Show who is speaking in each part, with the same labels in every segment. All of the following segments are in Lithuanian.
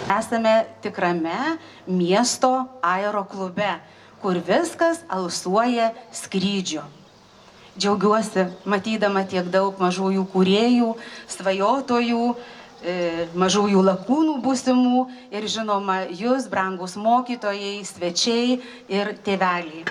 Speaker 1: Esame tikrame miesto aeroklube, kur viskas alsuoja skrydžiu. Džiaugiuosi matydama tiek daug mažųjų kūrėjų, svajotojų, mažųjų lakūnų būsimų ir žinoma jūs, brangus mokytojai, svečiai ir tėveliai.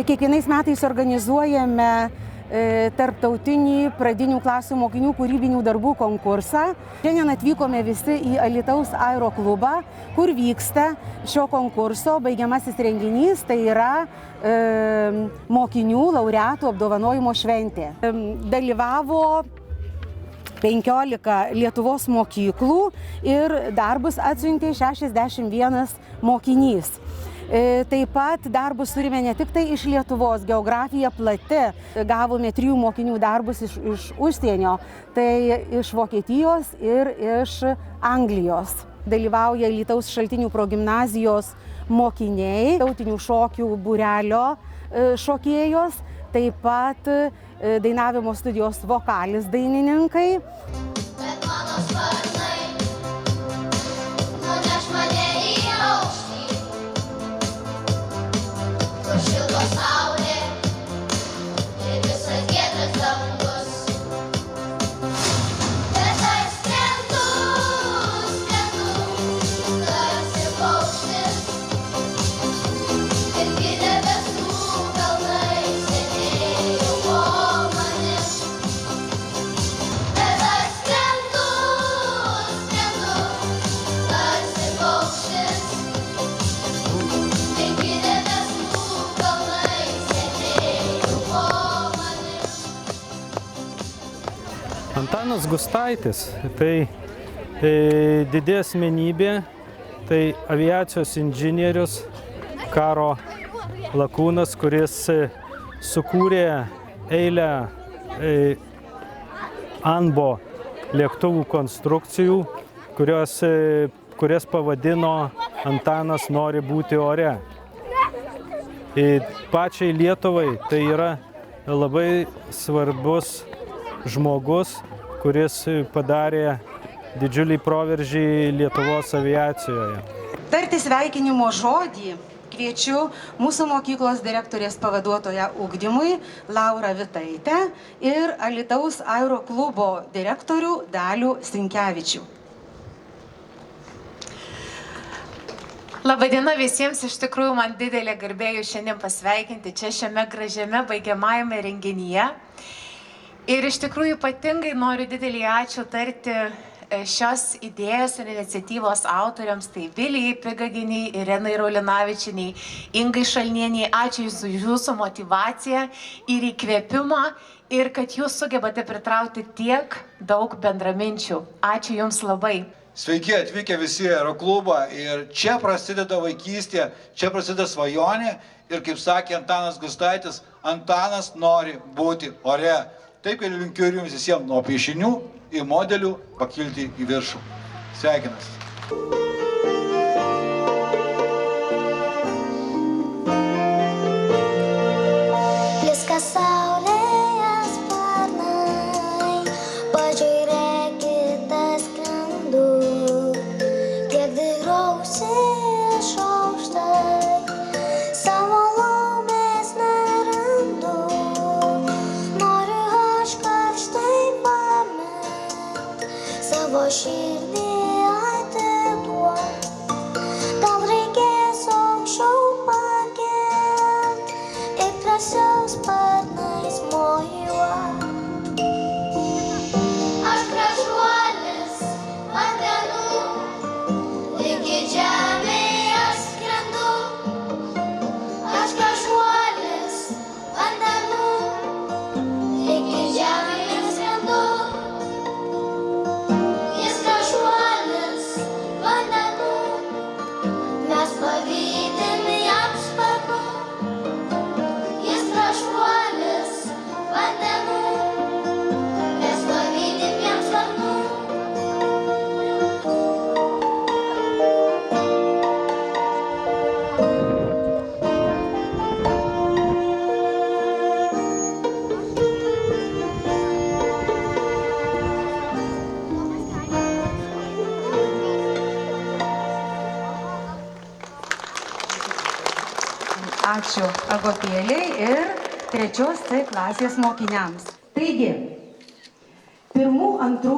Speaker 1: Kiekvienais metais organizuojame tarptautinį pradinių klasių mokinių kūrybinių darbų konkursą. Šiandien atvykome visi į Alytaus aeroklubą, kur vyksta šio konkurso baigiamasis renginys, tai yra mokinių laureatų apdovanojimo šventė. Dalyvavo 15 Lietuvos mokyklų ir darbus atsiuntė 61 mokinys. Taip pat darbus turime ne tik tai iš Lietuvos, geografija plati. Gavome 3 mokinių darbus iš užsienio, tai iš Vokietijos ir iš Anglijos. Dalyvauja Alytaus Šaltinių progimnazijos mokiniai, tautinių šokių būrelio šokėjos, taip pat dainavimo studijos vokalis dainininkai.
Speaker 2: Antanas Gustaitis, tai didi asmenybė, tai aviacijos inžinierius, karo lakūnas, kuris sukūrė eilę ANBO lėktuvų konstrukcijų, kurias pavadino Antanas nori būti ore. Pačiai Lietuvai tai yra labai svarbus žmogus, kuris padarė didžiulį proveržį Lietuvos aviacijoje.
Speaker 1: Tarti sveikinimo žodį kviečiu mūsų mokyklos direktorės pavaduotoją ugdymui Laurą Vitaitę ir Alytaus aeroklubo direktorių Dalių Sinkevičių.
Speaker 3: Labadiena visiems, iš tikrųjų man didelė garbė jūs šiandien pasveikinti čia šiame gražiame baigiamajame renginyje. Ir iš tikrųjų ypatingai noriu didelį ačiū tarti šios idėjos ir iniciatyvos autoriams, tai Vilijai Pigaginiai, Irenai Raulinavičiniai, Ingai Šalnieniai. Ačiū už jūsų motyvaciją ir įkvėpimą ir kad jūs sugebate pritraukti tiek daug bendraminčių. Ačiū jums labai.
Speaker 4: Sveiki atvykę visi į aeroklubą ir čia prasideda vaikystė, čia prasideda svajonė ir kaip sakė Antanas Gustaitis, Antanas nori būti ore. Taip, kad linkiu ir jums visiems nuo piešinių ir modelių pakilti į viršų. Sveikinas.
Speaker 5: Blizga saulėje sparnai, pažiūrėkite skrendu, kiek dairausi iš aukštai, savo laumės nerandu. Savo širdį atiduoti.
Speaker 1: Ačiū Agotėliai ir 3 C klasės mokiniams. Taigi, 1-2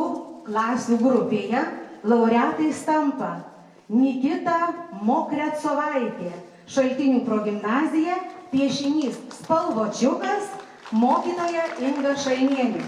Speaker 1: klasių grupėje laureatais tampa Nikita Mokretsovaitė, Šaltinių progimnazija, piešinys Spalvočiukas, mokytoja Inga Šainienė.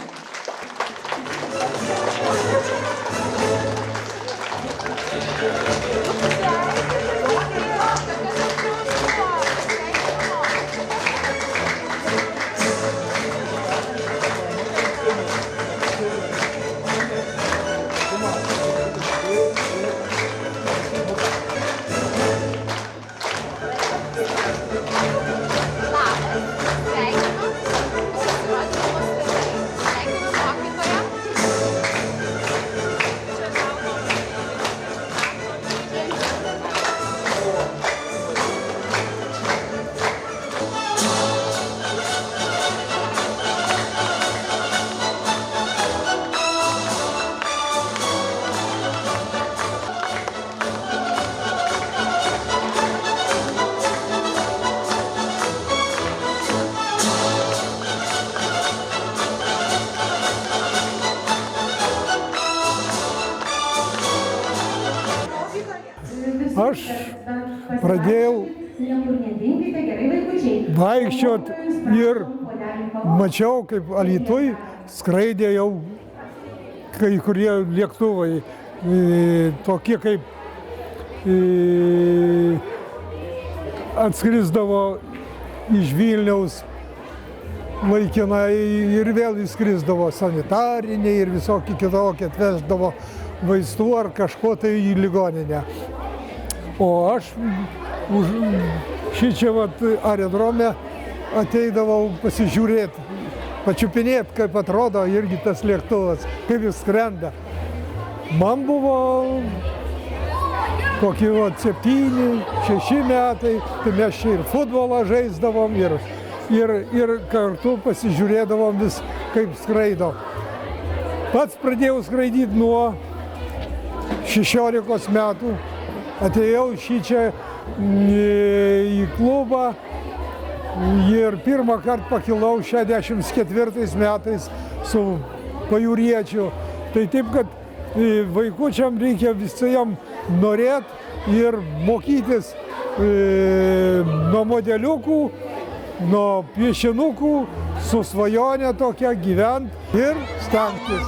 Speaker 6: Aš pradėjau vaikščiot ir mačiau, kaip Alytuj skraidė jau kai kurie lėktuvai, tokie kaip atskrisdavo iš Vilniaus laikinai ir vėl įskrisdavo sanitariniai ir visokie kitokie, atveždavo vaistų ar kažko tai į ligoninę. O aš šičia aerodrome ateidavau pasižiūrėti, pačiupinėti, kaip atrodo irgi tas lėktuvas, kaip jis skrenda. Man buvo kokie 7-6 metai, tai mes čia ir futbolą žaisdavom, ir kartu pasižiūrėdavom vis, kaip skraido. Pats pradėjau skraidyti nuo 16 metų. Atėjau šičia į klubą ir pirmą kartą pakilau 64 metais su pajūriečiu. Tai taip, kad vaikučiam reikia visiems norėti ir mokytis nuo modeliukų, nuo piešinukų, su svajonė tokia gyventi ir stengtis.